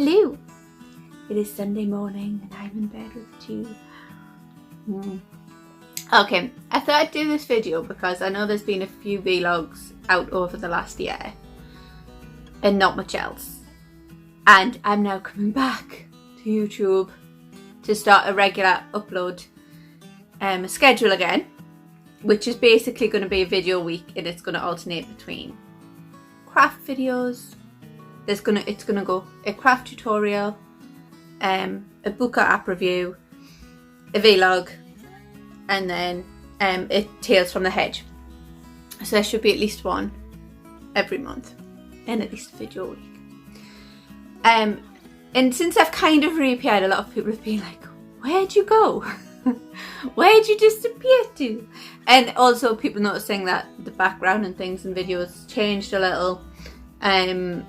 Hello! It is Sunday morning and I'm in bed with you. Okay, I thought I'd do this video because I know there's been a few vlogs out over the last year and not much else. And I'm now coming back to YouTube to start a regular upload schedule again, which is basically going to be a video a week, and it's going to alternate between craft videos. It's gonna go a craft tutorial, a book or app review, a vlog, and then a Tales from the Hedge. So there should be at least one every month, and at least a video a week. And since I've kind of reappeared, a lot of people have been like, "Where'd you go? Where'd you disappear to?" And also people noticing that the background and things in videos changed a little. And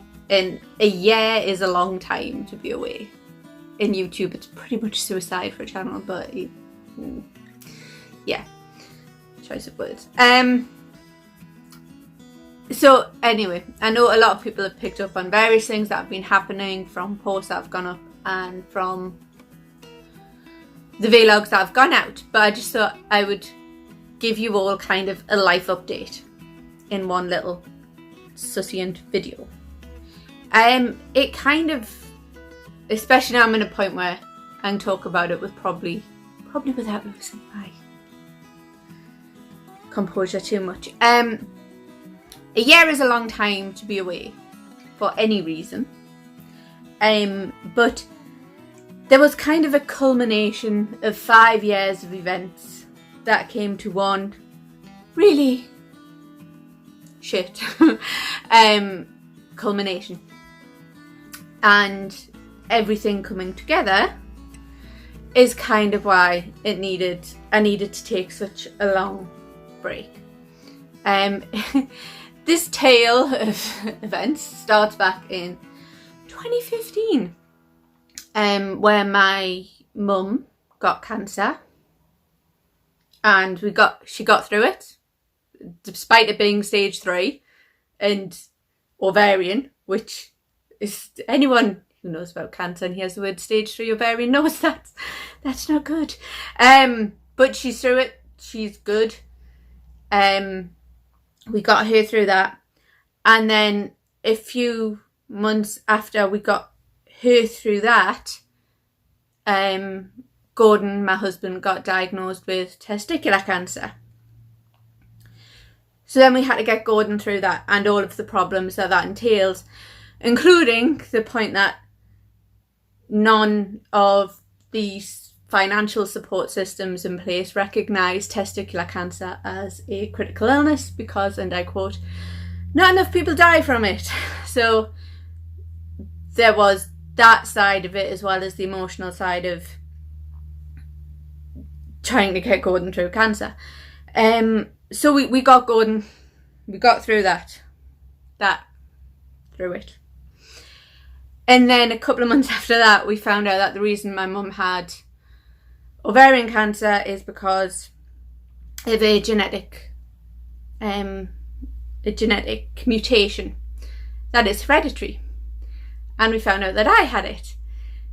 a year is a long time to be away. In YouTube, it's pretty much suicide for a channel, but yeah, choice of words. So anyway, I know a lot of people have picked up on various things that have been happening from posts that have gone up and from the vlogs that have gone out, but I just thought I would give you all kind of a life update in one little succinct video. It kind of, especially now I'm in a point where I can talk about it with probably without losing my composure too much. A year is a long time to be away for any reason. But there was kind of a culmination of 5 years of events that came to one really shit culmination. And everything coming together is kind of why I needed to take such a long break. This tale of events starts back in 2015, where my mum got cancer, and she got through it, despite it being stage 3 and ovarian, which is, anyone who knows about cancer and hears the word stage 3 ovarian knows that's not good. But she's through it. She's good. We got her through that, and then a few months after we got her through that, Gordon, my husband, got diagnosed with testicular cancer. So then we had to get Gordon through that and all of the problems that entails, including the point that none of these financial support systems in place recognise testicular cancer as a critical illness because, and I quote, "not enough people die from it." So there was that side of it, as well as the emotional side of trying to get Gordon through cancer. So we got Gordon, we got through through it. And then a couple of months after that, we found out that the reason my mum had ovarian cancer is because of a genetic mutation that is hereditary. And we found out that I had it.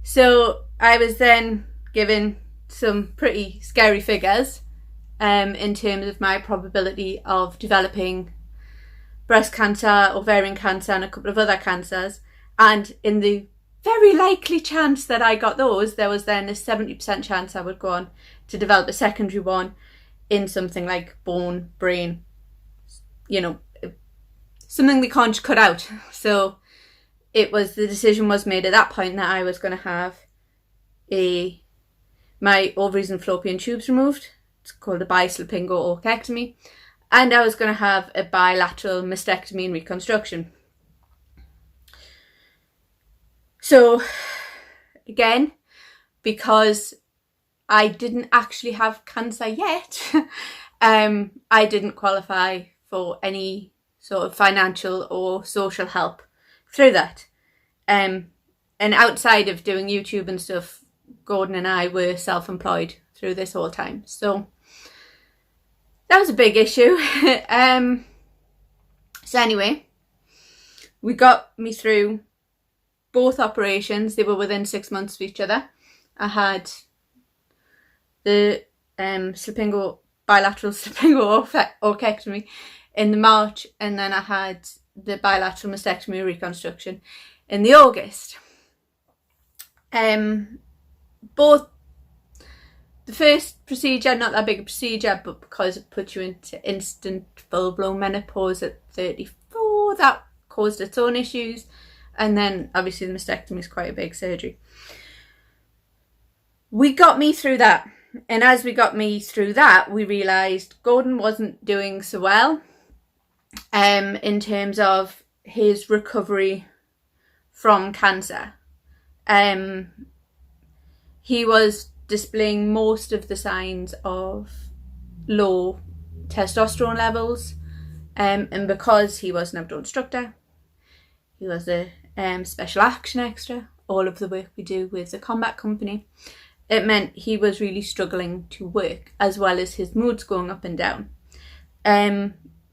So I was then given some pretty scary figures in terms of my probability of developing breast cancer, ovarian cancer, and a couple of other cancers. And in the very likely chance that I got those, there was then a 70% chance I would go on to develop a secondary one in something like bone, brain, something they can't cut out. So the decision was made at that point that I was going to have my ovaries and fallopian tubes removed. It's called a bisalpingo-orchectomy. And I was going to have a bilateral mastectomy and reconstruction. So again, because I didn't actually have cancer yet, I didn't qualify for any sort of financial or social help through that. And outside of doing YouTube and stuff, Gordon and I were self-employed through this whole time. So that was a big issue. So anyway, we got me through both operations. They were within 6 months of each other. I had the bilateral Slipingo orchectomy in the March, and then I had the bilateral mastectomy reconstruction in the August. Both the first procedure, not that big a procedure, but because it put you into instant full-blown menopause at 34, that caused its own issues. And then obviously the mastectomy is quite a big surgery. We got me through that. And as we got me through that, we realised Gordon wasn't doing so well in terms of his recovery from cancer. He was displaying most of the signs of low testosterone levels, and because he was an outdoor instructor, he was a special action extra, all of the work we do with the combat company, it meant he was really struggling to work, as well as his moods going up and down.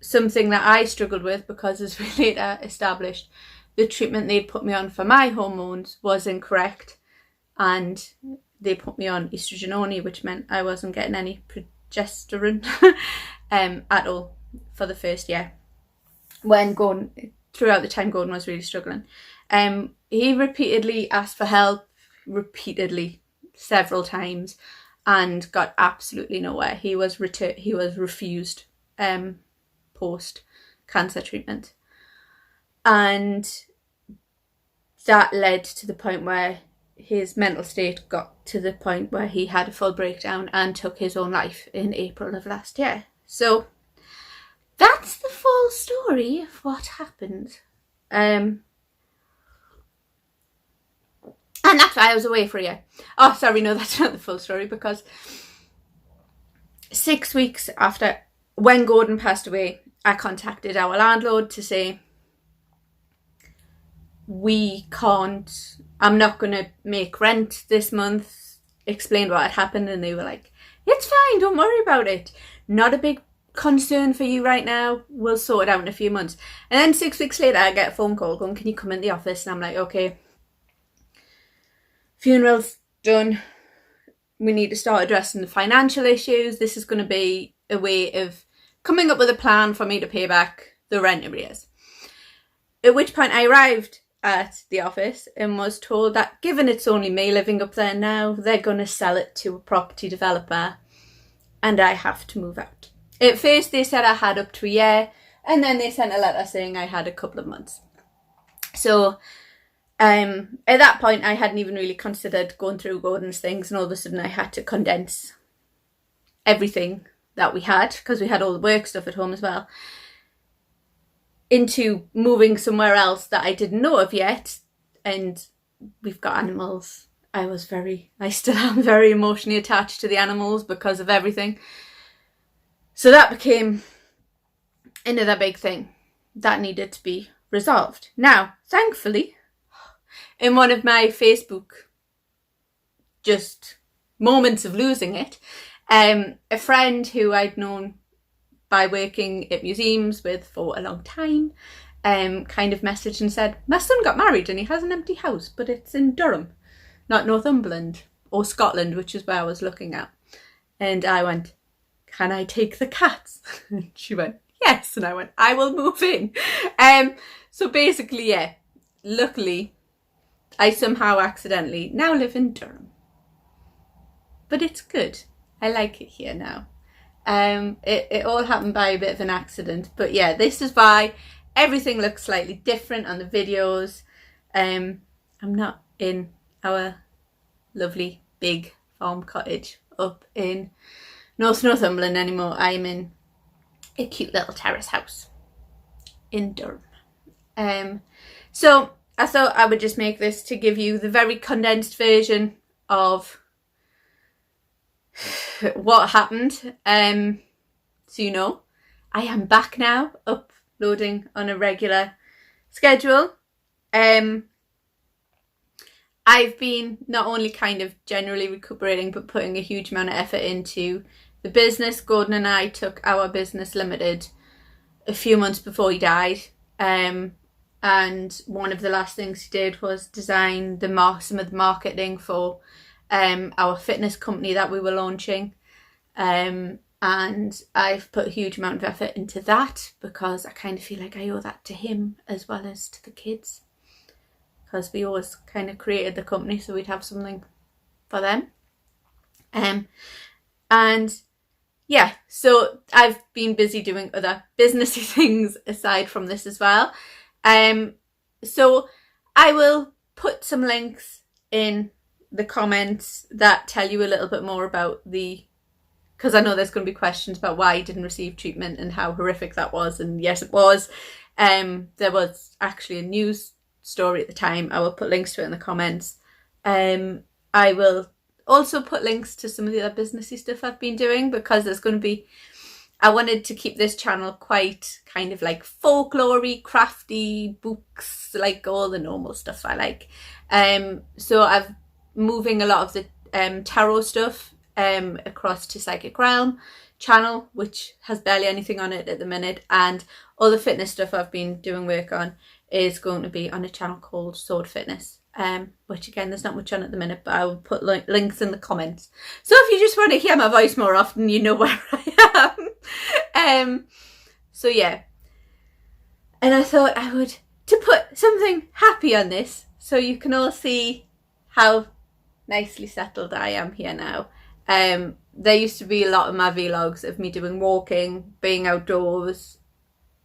Something that I struggled with, because as we later established, the treatment they'd put me on for my hormones was incorrect, and they put me on estrogen only, which meant I wasn't getting any progesterone at all for the first year. Throughout the time Gordon was really struggling. He repeatedly asked for help, several times, and got absolutely nowhere. He was refused post cancer treatment, and that led to the point where his mental state got to the point where he had a full breakdown and took his own life in April of last year. So that's the full story of what happened. And that's why I was away for a year. Oh, sorry, no, that's not the full story, because 6 weeks after, when Gordon passed away, I contacted our landlord to say, I'm not going to make rent this month, explained what had happened, and they were like, it's fine, don't worry about it. Not a big concern for you right now, we'll sort it out in a few months. And then 6 weeks later, I get a phone call going, can you come in the office? And I'm like, okay, funeral's done, we need to start addressing the financial issues. This is going to be a way of coming up with a plan for me to pay back the rent arrears. At which point I arrived at the office and was told that given it's only me living up there now, they're going to sell it to a property developer and I have to move out. At first they said I had up to a year, and then they sent a letter saying I had a couple of months. So at that point I hadn't even really considered going through Gordon's things, and all of a sudden I had to condense everything that we had, because we had all the work stuff at home as well, into moving somewhere else that I didn't know of yet. And we've got animals. I still am very emotionally attached to the animals because of everything. So that became another big thing that needed to be resolved. Now, thankfully, in one of my Facebook just moments of losing it, a friend who I'd known by working at museums with for a long time kind of messaged and said, my son got married and he has an empty house, but it's in Durham, not Northumberland or Scotland, which is where I was looking at. And I went, can I take the cats? And she went, yes. And I went, I will move in. So basically, yeah, luckily I somehow accidentally now live in Durham, but it's good. I like it here now. It all happened by a bit of an accident, but yeah, this is why everything looks slightly different on the videos. I'm not in our lovely big farm cottage up in North Northumberland anymore. I'm in a cute little terrace house in Durham. So I thought I would just make this to give you the very condensed version of what happened. So you know, I am back now, uploading on a regular schedule. I've been not only kind of generally recuperating, but putting a huge amount of effort into the business. Gordon and I took our business limited a few months before he died. And and one of the last things he did was design some of the marketing for our fitness company that we were launching. And I've put a huge amount of effort into that because I kind of feel like I owe that to him as well as to the kids, because we always kind of created the company so we'd have something for them. And yeah, so I've been busy doing other businessy things aside from this as well. So I will put some links in the comments that tell you a little bit more about because I know there's going to be questions about why I didn't receive treatment and how horrific that was. And yes, it was. There was actually a news story at the time. I will put links to it in the comments. I will also put links to some of the other businessy stuff I've been doing, because there's going to be, I wanted to keep this channel quite kind of like folklore-y, crafty, books, like all the normal stuff I like. So I'm moving a lot of the tarot stuff across to Psychic Realm channel, which has barely anything on it at the minute, and all the fitness stuff I've been doing work on is going to be on a channel called Sword Fitness, which again there's not much on at the minute, but I will put links in the comments, so if you just want to hear my voice more often, you know where I am. So yeah, and I thought I would to put something happy on this so you can all see how nicely settled I am here now. There used to be a lot of my vlogs of me doing walking, being outdoors.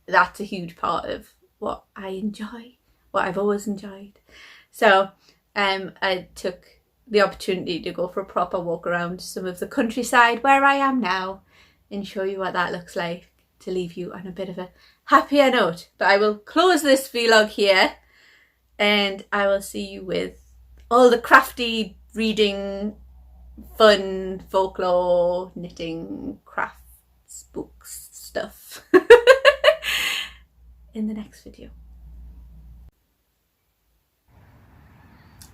That's a huge part of what I enjoy, what I've always enjoyed. So I took the opportunity to go for a proper walk around some of the countryside where I am now and show you what that looks like, to leave you on a bit of a happier note. But I will close this vlog here and I will see you with all the crafty reading, fun, folklore, knitting, crafts, books, stuff in the next video.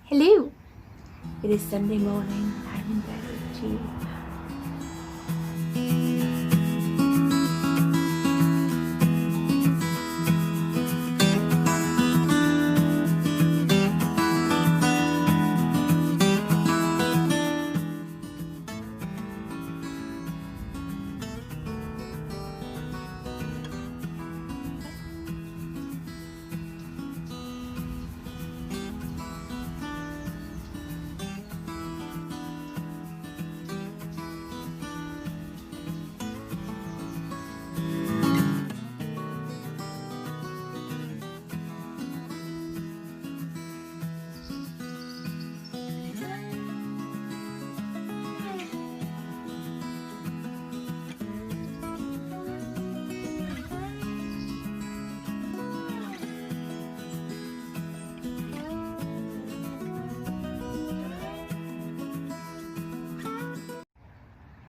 Hello, it is Sunday morning. I'm in bed with G.